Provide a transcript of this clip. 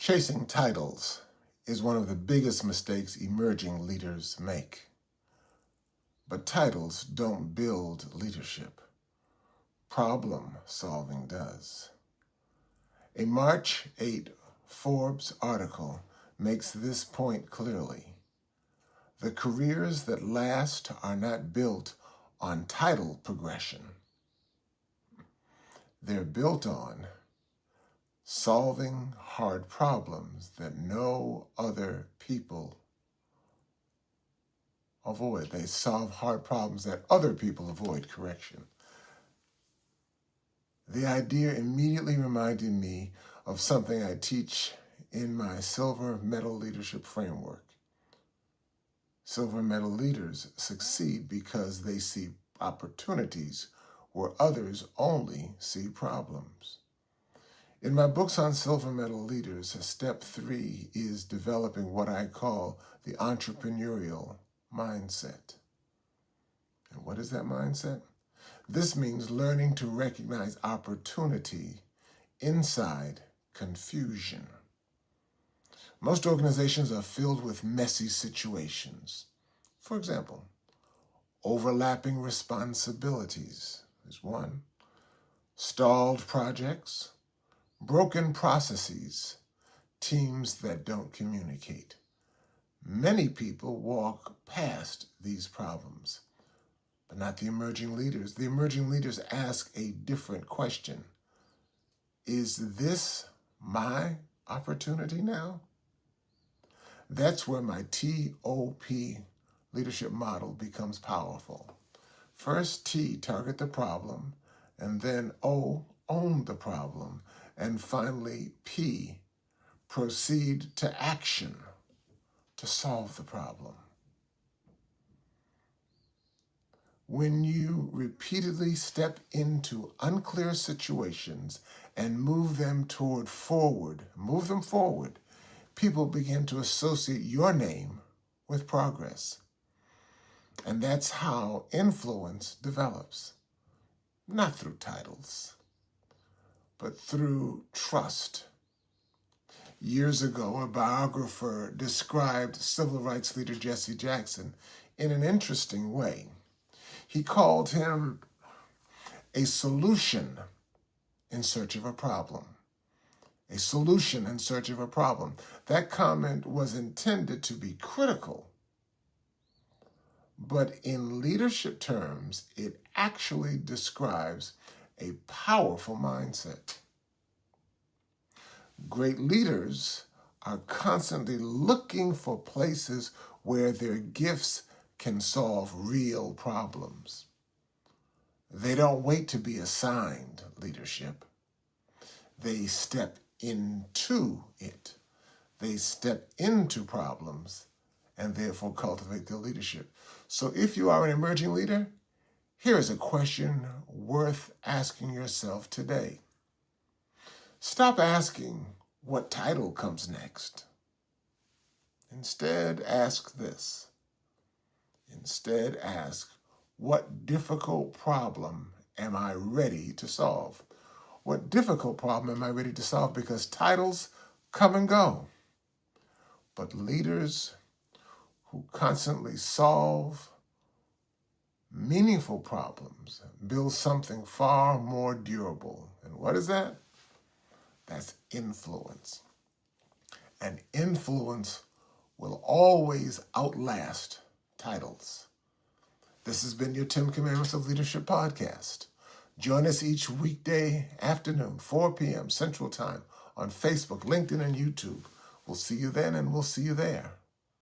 Chasing titles is one of the biggest mistakes emerging leaders make. But titles don't build leadership. Problem solving does. A March 8 Forbes article makes this point clearly. The careers that last are not built on title progression. They're built on solving hard problems that no other people avoid. They solve hard problems that other people avoid, correction. The idea immediately reminded me of something I teach in my Silver Medal Leadership Framework. Silver Medal leaders succeed because they see opportunities where others only see problems. In my books on Silver Medal leaders, step 3 is developing what I call the entrepreneurial mindset. And what is that mindset? This means learning to recognize opportunity inside confusion. Most organizations are filled with messy situations. For example, overlapping responsibilities is one, stalled projects, broken processes, teams that don't communicate. Many people walk past these problems, but not the emerging leaders. The emerging leaders ask a different question. Is this my opportunity now? That's where my TOP leadership model becomes powerful. First, T, target the problem, and then O, own the problem, and finally, P, proceed to action to solve the problem. When you repeatedly step into unclear situations and move them forward, people begin to associate your name with progress. And that's how influence develops. Not through titles, but through trust. Years ago, a biographer described civil rights leader Jesse Jackson in an interesting way. He called him a solution in search of a problem. A solution in search of a problem. That comment was intended to be critical, but in leadership terms, it actually describes a powerful mindset. Great leaders are constantly looking for places where their gifts can solve real problems. They don't wait to be assigned leadership. They step into it. They step into problems and therefore cultivate their leadership. So if you are an emerging leader, here is a question worth asking yourself today. Stop asking what title comes next. Instead, ask this. Instead, ask, what difficult problem am I ready to solve? What difficult problem am I ready to solve? Because titles come and go. But leaders who constantly solve meaningful problems build something far more durable. And what is that? That's influence. And influence will always outlast titles. This has been your 10 Commandments of Leadership podcast. Join us each weekday afternoon, 4 p.m. Central Time on Facebook, LinkedIn, and YouTube. We'll see you then, and we'll see you there.